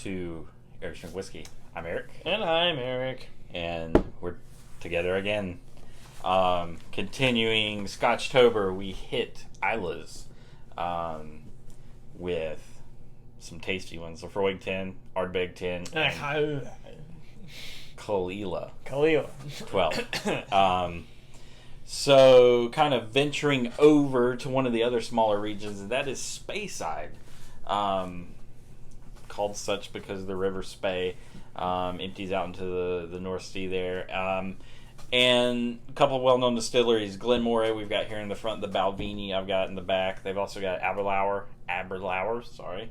to Eric's Drink Whiskey. I'm Eric. And I'm Eric. And we're together again. Continuing Scotchtober, we hit Isla's with some tasty ones. Lafroig 10, Ardbeg 10, and Kalila 12. So kind of venturing over to one of the other smaller regions, and that is Speyside. Called such because the River Spey empties out into the North Sea there. And a couple of well-known distilleries. Glen Moray we've got here in the front. The Balvenie I've got in the back. They've also got Aberlour, sorry.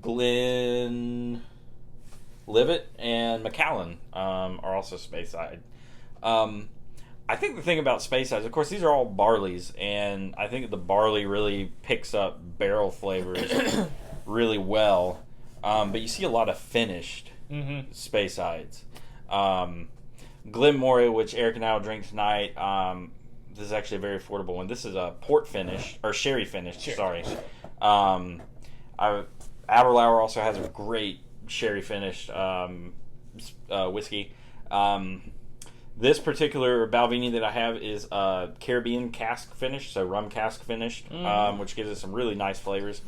Glen Livet and Macallan are also Speyside. I think the thing about Speyside, of course, these are all barleys, and I think the barley really picks up barrel flavors really well. But you see a lot of finished Speysides. Glen Moray, which Eric and I will drink tonight, this is actually a very affordable one. This is a port finish, or sherry finished, sorry. Aberlour also has a great sherry finished whiskey. This particular Balvenie that I have is Caribbean cask finished, so rum cask finished, which gives it some really nice flavors.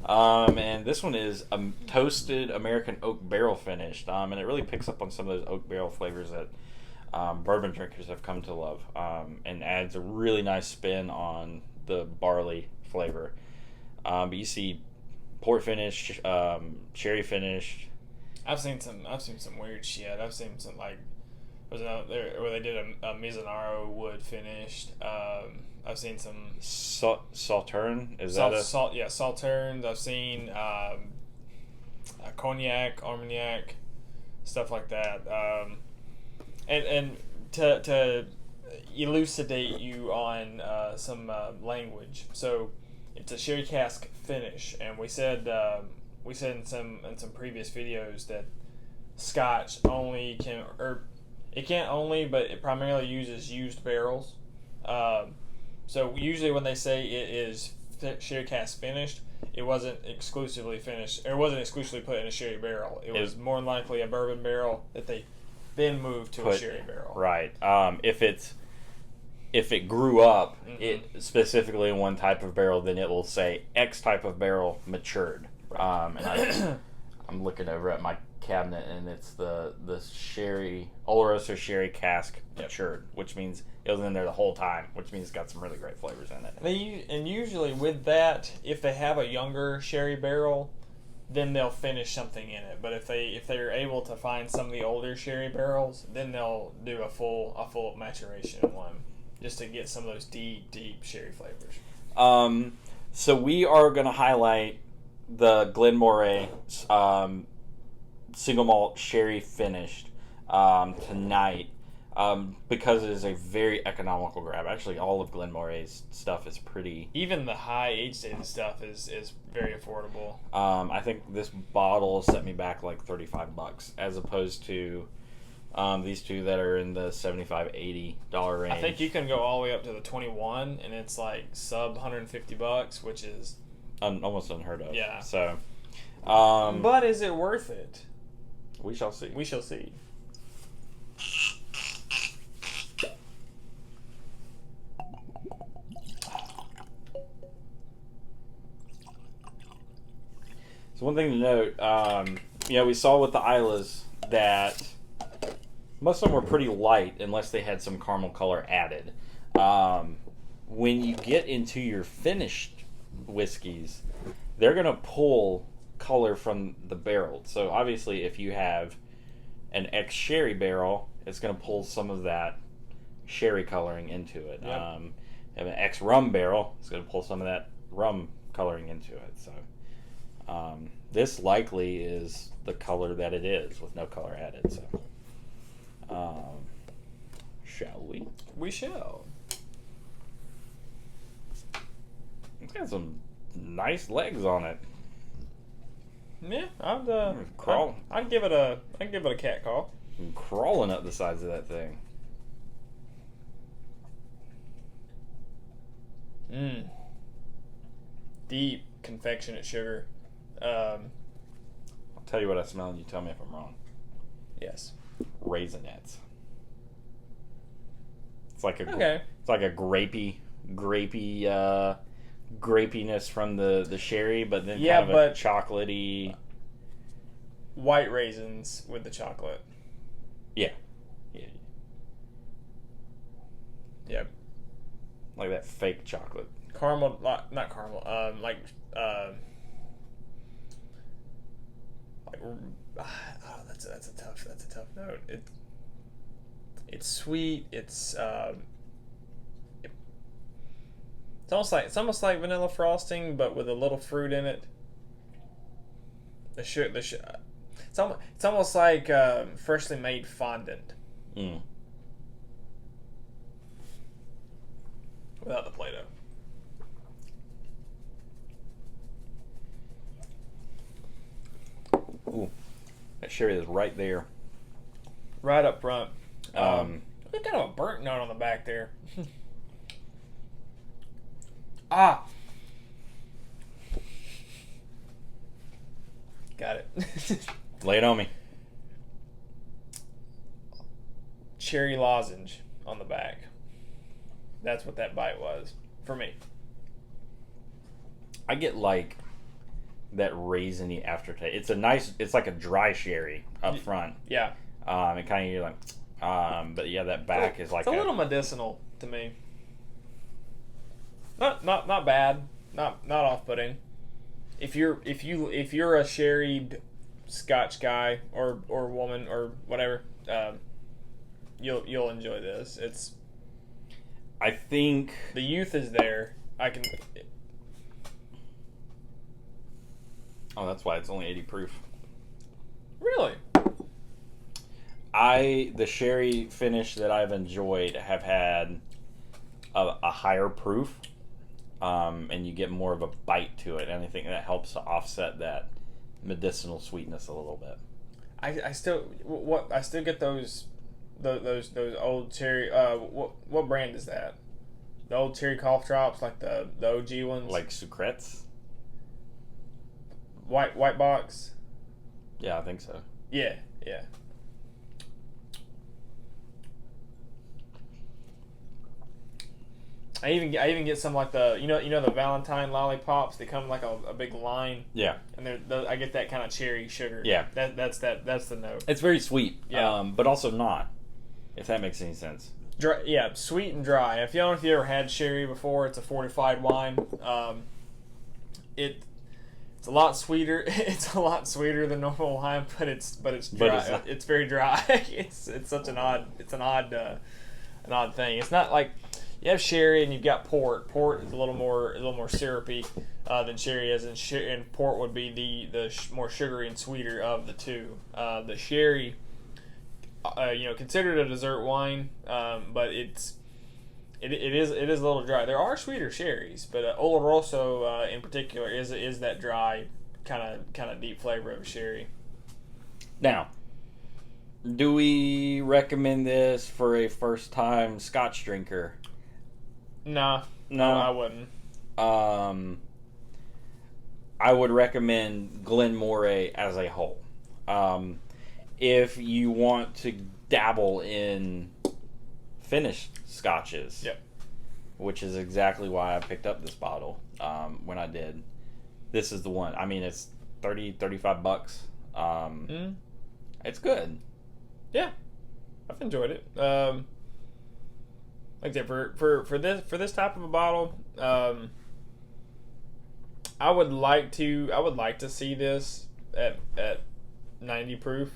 And this one is a toasted American oak barrel finished, and it really picks up on some of those oak barrel flavors that bourbon drinkers have come to love, and adds a really nice spin on the barley flavor. But you see port finish, sherry finished. I've seen some weird shit. I've seen some was out there where they did a Mizunara wood finished. I've seen some Sauterne. Sauternes. I've seen cognac, Armagnac, stuff like that. And to elucidate you on some language, so it's a sherry cask finish, and we said in some previous videos that Scotch only can, or it can't only, but it primarily uses used barrels. So usually when they say it is sherry cask finished, it wasn't exclusively finished, or it wasn't exclusively put in a sherry barrel. It was more than likely a bourbon barrel that they then moved to a sherry barrel. Right. If it grew up it specifically in one type of barrel, then it will say X type of barrel matured. And I'm looking over at my cabinet, and it's the sherry Oloroso sherry cask matured, which means it was in there the whole time, which means it's got some really great flavors in it. And usually with that, if they have a younger sherry barrel, then they'll finish something in it. But if they're able to find some of the older sherry barrels, then they'll do a full maturation one, just to get some of those deep sherry flavors. So we are going to highlight the Glen Moray single malt sherry finished tonight, because it is a very economical grab. Actually, all of Glen Moray's stuff is pretty. Even the high age dated stuff is very affordable. I think this bottle set me back like $35, as opposed to these two that are in the $75-$80 range. I think you can go all the way up to the 21, and it's like sub $150, which is almost unheard of. Yeah. So, but is it worth it? We shall see. We shall see. So one thing to note, we saw with the Islas that most of them were pretty light unless they had some caramel color added. When you get into your finished whiskeys, they're going to pull color from the barrel. So obviously if you have an ex-sherry barrel, it's going to pull some of that sherry coloring into it. Yep. Have an ex-rum barrel, it's going to pull some of that rum coloring into it. So this likely is the color that it is with no color added. So shall we? We shall. It's got some nice legs on it. Yeah, Crawl. I'd give it a cat call. I'm crawling up the sides of that thing. Deep confectionate sugar. I'll tell you what I smell, and you tell me if I'm wrong. Yes. Raisinets. It's like a Okay. It's like a grapiness from the sherry, but then kind of a chocolatey. White raisins with the chocolate. Yeah. Yeah. Yep. Like that fake chocolate. Caramel, not caramel. That's a tough note. It's sweet. It's almost like vanilla frosting, but with a little fruit in it. It's almost like freshly made fondant. Mm. Without the Play-Doh. Ooh, that sherry is right there. Right up front. Um, Kind of a burnt note on the back there. Ah. Got it. Lay it on me. Cherry lozenge on the back. That's what that bite was for me. I get like that raisiny aftertaste. It's like a dry sherry up front. Yeah. It kind of you're like, but yeah, that back is like it's a little medicinal to me. Not bad. Not off-putting. If you're a sherried Scotch guy or woman or whatever, you'll enjoy this. I think the youth is there. Oh, that's why it's only 80 proof. Really? The sherry finish that I've enjoyed have had a higher proof, and you get more of a bite to it, and I think that helps to offset that medicinal sweetness a little bit. I still get those old cherry. What brand is that? The old cherry cough drops, like the OG ones, like Sucrets. White box. Yeah, I think so. Yeah. I even get some like the the Valentine lollipops. They come like a big line. Yeah. And I get that kind of cherry sugar. Yeah. That's the note. It's very sweet. Yeah. But also not, if that makes any sense. Dry, yeah, sweet and dry. If you don't know if you ever had sherry before, it's a fortified wine. It's a lot sweeter. It's a lot sweeter than normal wine, but it's dry. It's very dry. it's such an odd thing. It's not like you have sherry and you've got port. Port is a little more syrupy than sherry is, and port would be the more sugary and sweeter of the two. The sherry, considered a dessert wine, but it is a little dry. There are sweeter sherries, but Oloroso in particular is that dry kind of deep flavor of a sherry. Now, do we recommend this for a first time Scotch drinker? No, I wouldn't. I would recommend Glen Moray as a whole. If you want to dabble in finished scotches, yep, which is exactly why I picked up this bottle when I did. This is the one. I mean, it's $35. It's good. Yeah, I've enjoyed it. Like I said, for this type of a bottle, I would like to see this at 90 proof.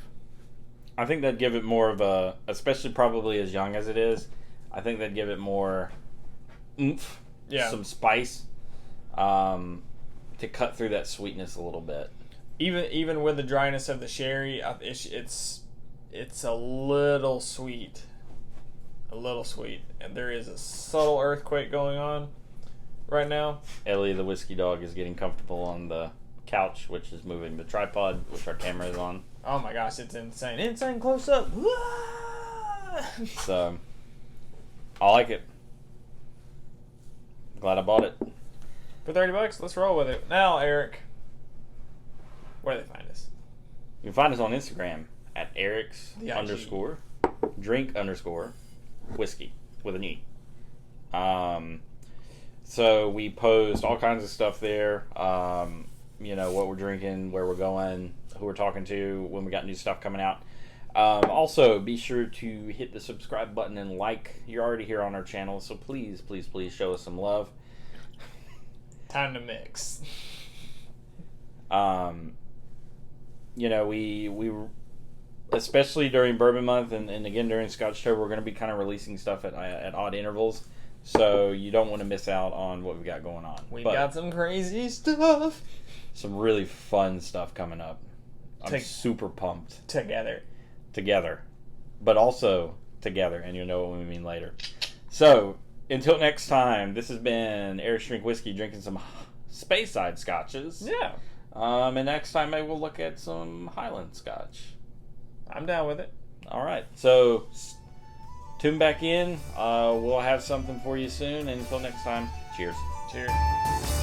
I think that'd give it more of a, especially probably as young as it is, I think that'd give it more oomph, some spice, to cut through that sweetness a little bit. Even with the dryness of the sherry, it's a little sweet. And there is a subtle earthquake going on right now. Ellie, the whiskey dog, is getting comfortable on the couch, which is moving the tripod, which our camera is on. Oh my gosh, it's insane. Insane close up. So, I like it. Glad I bought it. For $30, let's roll with it. Now, Eric, Where do they find us? You can find us on Instagram at Eric's The IG. underscore drink underscore whiskey with an E. So we post all kinds of stuff there. You know, what we're drinking, where we're going, who we're talking to, when we got new stuff coming out. Also, be sure to hit the subscribe button and like. You're already here on our channel, so please, please, please show us some love. Time to mix. You know, we especially during Bourbon Month and again during Scotchtober, we're going to be kind of releasing stuff at odd intervals. So you don't want to miss out on what we've got going on. We've got some crazy stuff. Some really fun stuff coming up. I'm super pumped. Together. But also together, and you'll know what we mean later. So, until next time, this has been Eric's Drink Whiskey, drinking some Speyside scotches. Yeah. And next time maybe we'll look at some Highland Scotch. I'm down with it. All right. So, tune back in. We'll have something for you soon. And until next time, cheers. Cheers.